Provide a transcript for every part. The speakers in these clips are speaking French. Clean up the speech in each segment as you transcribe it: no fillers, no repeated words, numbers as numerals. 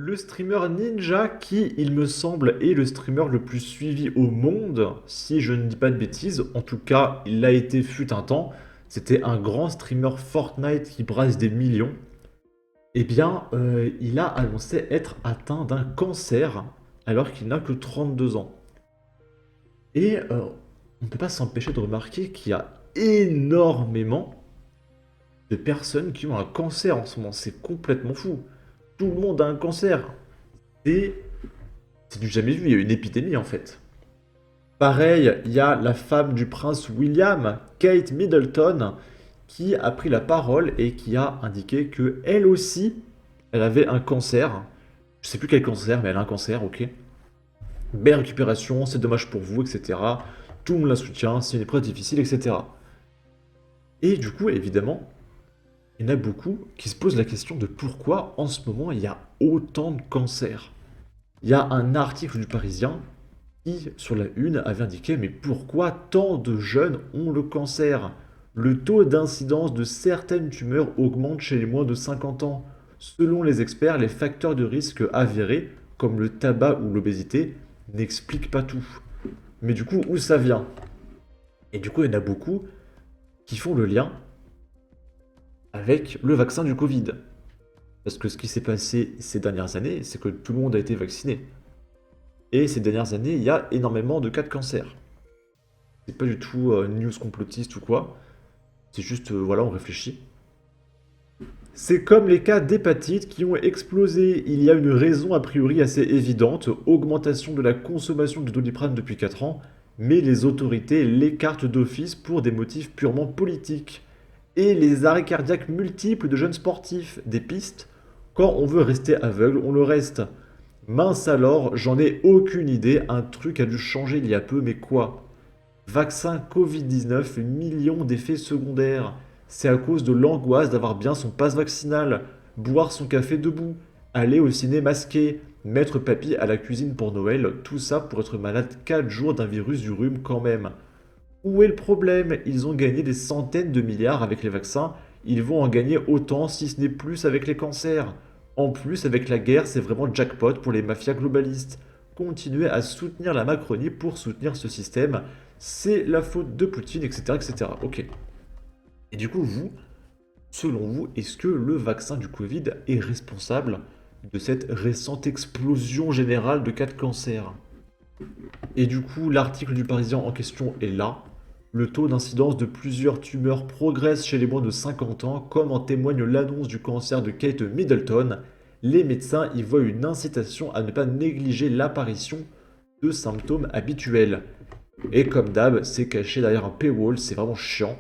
Le streamer Ninja, qui, il me semble, est le streamer le plus suivi au monde, si je ne dis pas de bêtises, en tout cas, il l'a été fut un temps, c'était un grand streamer Fortnite qui brasse des millions, eh bien, il a annoncé être atteint d'un cancer alors qu'il n'a que 32 ans. Et on ne peut pas s'empêcher de remarquer qu'il y a énormément de personnes qui ont un cancer en ce moment, c'est complètement fou. Tout le monde a un cancer. C'est c'est du jamais vu, il y a une épidémie en fait. Pareil, il y a la femme du prince William, Kate Middleton, qui a pris la parole et qui a indiqué que elle aussi, elle avait un cancer. Je sais plus quel cancer, mais elle a un cancer, ok. Belle récupération, c'est dommage pour vous, etc. Tout le monde la soutient, c'est une épreuve difficile, etc. Et du coup, évidemment, il y en a beaucoup qui se posent la question de pourquoi en ce moment il y a autant de cancers. Il y a un article du Parisien qui, sur la une, avait indiqué mais pourquoi tant de jeunes ont le cancer? Le taux d'incidence de certaines tumeurs augmente chez les moins de 50 ans. Selon les experts, les facteurs de risque avérés, comme le tabac ou l'obésité, n'expliquent pas tout. Mais du coup, où ça vient? Et du coup, il y en a beaucoup qui font le lien avec le vaccin du Covid. Parce que ce qui s'est passé ces dernières années, c'est que tout le monde a été vacciné. Et ces dernières années, il y a énormément de cas de cancer. C'est pas du tout news complotiste ou quoi. C'est juste, voilà, on réfléchit. C'est comme les cas d'hépatite qui ont explosé. Il y a une raison a priori assez évidente, augmentation de la consommation de Doliprane depuis 4 ans, mais les autorités l'écartent d'office pour des motifs purement politiques. Et les arrêts cardiaques multiples de jeunes sportifs, des pistes, quand on veut rester aveugle, on le reste. Mince alors, j'en ai aucune idée, un truc a dû changer il y a peu, mais quoi? Vaccin Covid-19, millions d'effets secondaires. C'est à cause de l'angoisse d'avoir bien son passe vaccinal, boire son café debout, aller au ciné masqué, mettre papy à la cuisine pour Noël, tout ça pour être malade 4 jours d'un virus du rhume quand même. Où est le problème? Ils ont gagné des centaines de milliards avec les vaccins, ils vont en gagner autant si ce n'est plus avec les cancers. En plus, avec la guerre, c'est vraiment jackpot pour les mafias globalistes. Continuer à soutenir la Macronie pour soutenir ce système, c'est la faute de Poutine, etc., etc. Ok. Et du coup, vous, selon vous, est-ce que le vaccin du Covid est responsable de cette récente explosion générale de cas de cancer? Et du coup, l'article du Parisien en question est là. Le taux d'incidence de plusieurs tumeurs progresse chez les moins de 50 ans, comme en témoigne l'annonce du cancer de Kate Middleton. Les médecins y voient une incitation à ne pas négliger l'apparition de symptômes habituels. Et comme d'hab, c'est caché derrière un paywall, c'est vraiment chiant.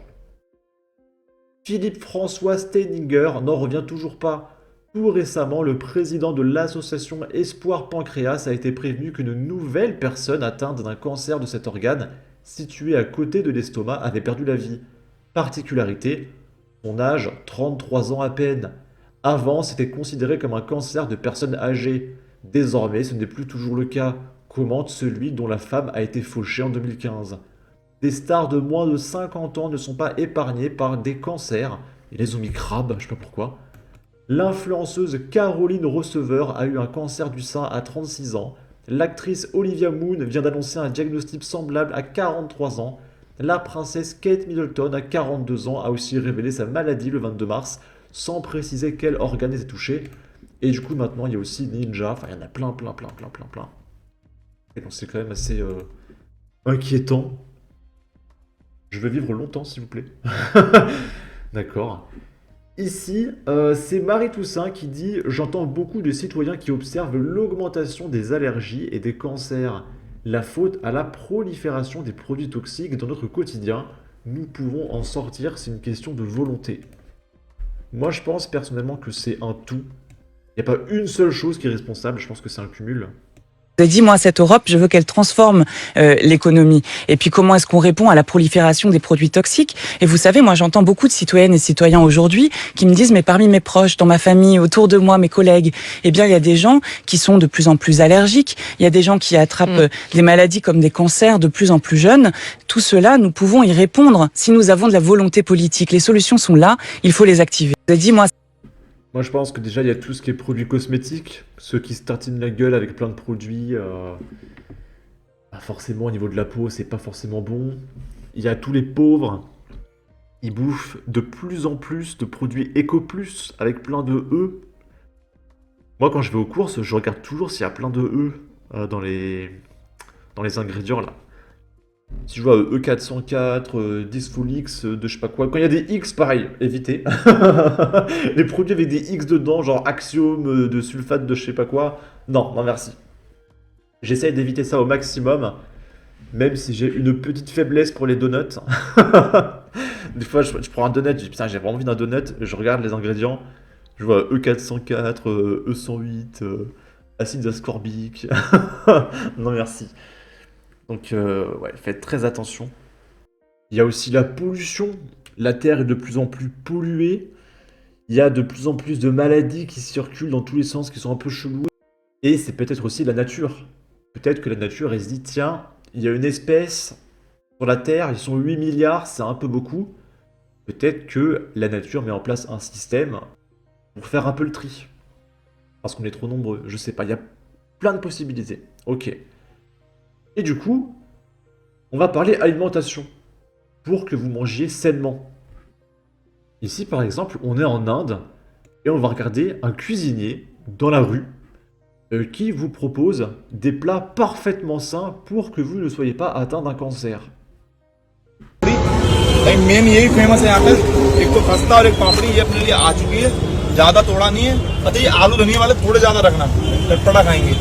Philippe François Steininger n'en revient toujours pas. Tout récemment, le président de l'association Espoir Pancréas a été prévenu qu'une nouvelle personne atteinte d'un cancer de cet organe, situé à côté de l'estomac, avait perdu la vie. Particularité, son âge, 33 ans à peine. Avant, c'était considéré comme un cancer de personnes âgées. Désormais, ce n'est plus toujours le cas, commente celui dont la femme a été fauchée en 2015. Des stars de moins de 50 ans ne sont pas épargnées par des cancers. Ils les ont mis crabes, je sais pas pourquoi. L'influenceuse Caroline Receveur a eu un cancer du sein à 36 ans. L'actrice Olivia Munn vient d'annoncer un diagnostic semblable à 43 ans. La princesse Kate Middleton, à 42 ans, a aussi révélé sa maladie le 22 mars, sans préciser quel organe était touché. Et du coup, maintenant, il y a aussi Ninja. Enfin, il y en a plein, plein, plein, plein, plein, plein. Et donc, c'est quand même assez inquiétant. Je veux vivre longtemps, s'il vous plaît. D'accord. Ici, c'est Marie Toussaint qui dit: J'entends beaucoup de citoyens qui observent l'augmentation des allergies et des cancers. La faute à la prolifération des produits toxiques dans notre quotidien. Nous pouvons en sortir, c'est une question de volonté. Moi, je pense personnellement que c'est un tout. Il n'y a pas une seule chose qui est responsable, je pense que c'est un cumul. Vous avez dit, moi, cette Europe, je veux qu'elle transforme l'économie. Et puis, comment est-ce qu'on répond à la prolifération des produits toxiques? Et vous savez, moi, j'entends beaucoup de citoyennes et citoyens aujourd'hui qui me disent, mais parmi mes proches, dans ma famille, autour de moi, mes collègues, eh bien, il y a des gens qui sont de plus en plus allergiques. Il y a des gens qui attrapent des maladies comme des cancers de plus en plus jeunes. Tout cela, nous pouvons y répondre si nous avons de la volonté politique. Les solutions sont là, il faut les activer. Vous avez dit, moi... Moi, je pense que déjà, il y a tout ce qui est produits cosmétiques, ceux qui se tartinent la gueule avec plein de produits. Bah, forcément, au niveau de la peau, c'est pas forcément bon. Il y a tous les pauvres, ils bouffent de plus en plus de produits Eco Plus avec plein de E. Moi, quand je vais aux courses, je regarde toujours s'il y a plein de E dans les ingrédients là. Si je vois E404, Dysfolix, de je sais pas quoi. Quand il y a des X, pareil, évitez. Les produits avec des X dedans, genre Axiom, de sulfate de je sais pas quoi. Non, non merci. J'essaye d'éviter ça au maximum, même si j'ai une petite faiblesse pour les donuts. Des fois, je prends un donut, je dis putain, j'ai vraiment envie d'un donut, je regarde les ingrédients, je vois E404, E108, acide ascorbique. Non merci. Donc, ouais, faites très attention. Il y a aussi la pollution. La Terre est de plus en plus polluée. Il y a de plus en plus de maladies qui circulent dans tous les sens, qui sont un peu cheloues. Et c'est peut-être aussi la nature. Peut-être que la nature, elle se dit, tiens, il y a une espèce sur la Terre, ils sont 8 milliards, c'est un peu beaucoup. Peut-être que la nature met en place un système pour faire un peu le tri. Parce qu'on est trop nombreux, je sais pas, il y a plein de possibilités. Ok. Et du coup, on va parler alimentation. Pour que vous mangiez sainement. Ici, par exemple, on est en Inde et on va regarder un cuisinier dans la rue qui vous propose des plats parfaitement sains pour que vous ne soyez pas atteint d'un cancer. Main यही फेमस है यहाँ पे। एक तो खस्ता और एक पापड़ी ये अपने लिए आ चुकी है। ज्यादा तोड़ा नहीं है। अच्छा ये आलू धनिया वाले थोड़े ज्यादा रखना, चटपटा खाएंगे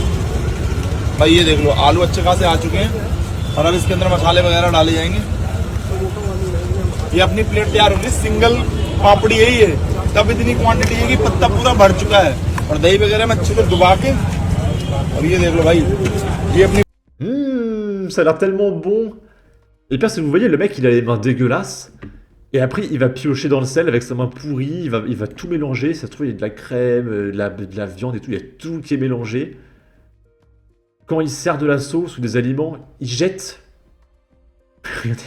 भाई। ये देख लो आलू अच्छे खासे आ चुके हैं और अब इसके अंदर मसाले वगैरह डाले जाएंगे। ये अपनी प्लेट तैयार होगी। सिंगल पापड़ी यही है, तब इतनी क्वांटिटी है कि पत्ता पूरा भर चुका है और दही वगैरह में अच्छे से डुबा के। और ये देख लो भाई, ये अपनी Ça a l'air tellement bon. Et bien, si vous voyez, le mec, il a les mains dégueulasses. Et après, il va piocher dans le sel avec sa main pourrie. Il va tout mélanger. Ça se trouve, il y a de la crème, de la viande et tout. Il y a tout qui est mélangé. Quand il sert de la sauce ou des aliments, il jette. Regardez.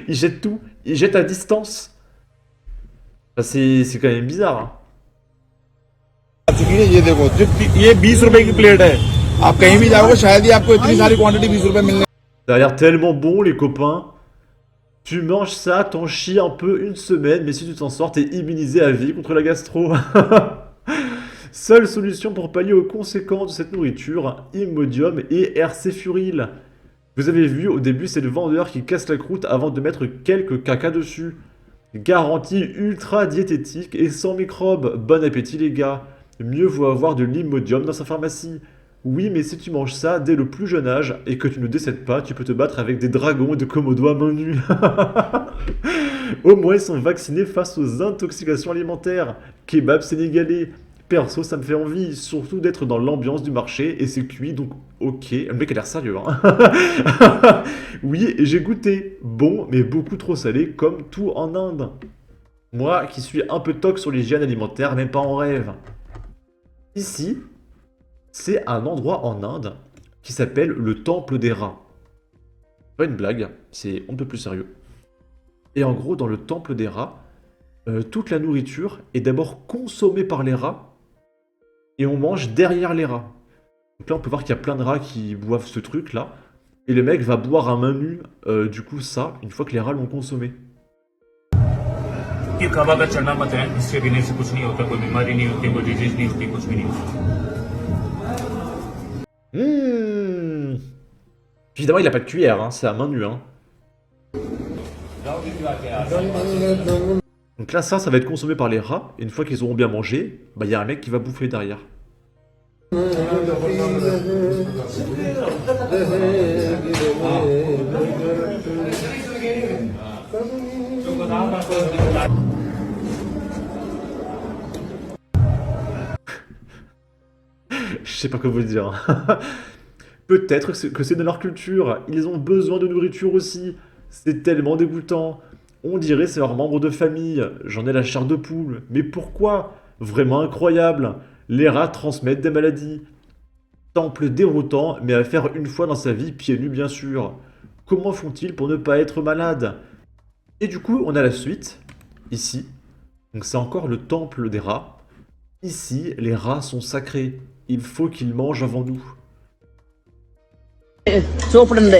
Il jette tout. Il jette à distance. Enfin, c'est quand même bizarre. Hein. आ चुकी है। ये देखो ये 20 रुपए की प्लेट है। आप कहीं भी जाओगे शायद ही आपको इतनी सारी क्वांटिटी 20 रुपए मिलने। Ça a l'air tellement bon, les copains. Tu manges ça, t'en chies un peu une semaine, mais si tu t'en sors, t'es immunisé à vie contre la gastro. Seule solution pour pallier aux conséquences de cette nourriture, Imodium et RC Furil. Vous avez vu, au début, c'est le vendeur qui casse la croûte avant de mettre quelques caca dessus. Garantie ultra diététique et sans microbes. Bon appétit, les gars. Mieux vaut avoir de l'Imodium dans sa pharmacie. Oui, mais si tu manges ça dès le plus jeune âge et que tu ne décèdes pas, tu peux te battre avec des dragons de Komodo à main nue. Au moins, ils sont vaccinés face aux intoxications alimentaires. Kebab sénégalais. Perso, ça me fait envie, surtout d'être dans l'ambiance du marché et c'est cuit, donc ok. Le mec a l'air sérieux, hein. Oui, et j'ai goûté. Bon, mais beaucoup trop salé, comme tout en Inde. Moi, qui suis un peu toc sur l'hygiène alimentaire, même pas en rêve. Ici, c'est un endroit en Inde qui s'appelle le Temple des Rats. Pas une blague, c'est un peu plus sérieux. Et en gros, dans le Temple des Rats, toute la nourriture est d'abord consommée par les rats et on mange derrière les rats. Donc là, on peut voir qu'il y a plein de rats qui boivent ce truc-là. Et le mec va boire à main nue, du coup, ça, une fois que les rats l'ont consommé. कि खाबा का चढ़ना मत है, इससे पीने से कुछ नहीं होता, कोई बीमारी नहीं होती, कोई डिजीज नहीं होती, कुछ भी नहीं होता। Évidemment, il a pas de cuillère, hein, c'est à main nue. Hein. Donc là, ça va être consommé par les rats. Et une fois qu'ils auront bien mangé, bah, il y a un mec qui va bouffer derrière. Je sais pas quoi vous dire. Peut-être que c'est de leur culture. Ils ont besoin de nourriture aussi. C'est tellement dégoûtant. On dirait c'est leur membre de famille. J'en ai la chair de poule. Mais pourquoi? Vraiment incroyable. Les rats transmettent des maladies. Temple déroutant, mais à faire une fois dans sa vie, pieds nus bien sûr. Comment font-ils pour ne pas être malades? Et du coup, on a la suite, ici. Donc c'est encore le temple des rats. Ici, les rats sont sacrés. Il faut qu'ils mangent avant nous.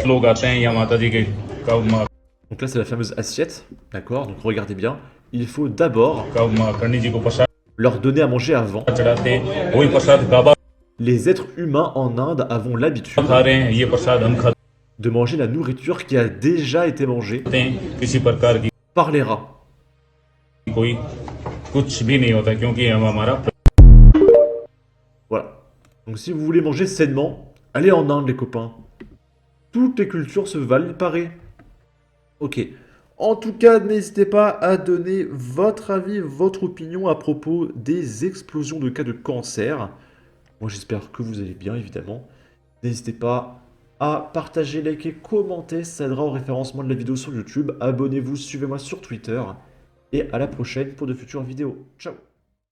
लोग आते हैं या माता जी के Donc là, c'est la fameuse assiette. D'accord? Donc regardez bien. Il faut d'abord करणी जी को प्रसाद leur donner à manger avant. चढ़ाते वही प्रसाद बाबा Les êtres humains en Inde avons l'habitude खा रहे हैं ये प्रसाद हम खाते de manger la nourriture qui a déjà été mangée हैं किसी प्रकार की par les rats. कोई कुछ भी नहीं होता क्योंकि हम हमारा Voilà. Donc si vous voulez manger sainement, allez en Inde, les copains. Toutes les cultures se valent, il paraît. Ok. En tout cas, n'hésitez pas à donner votre avis, votre opinion à propos des explosions de cas de cancer. Moi, j'espère que vous allez bien, évidemment. N'hésitez pas à partager, liker, commenter. Ça aidera au référencement de la vidéo sur YouTube. Abonnez-vous, suivez-moi sur Twitter. Et à la prochaine pour de futures vidéos. Ciao!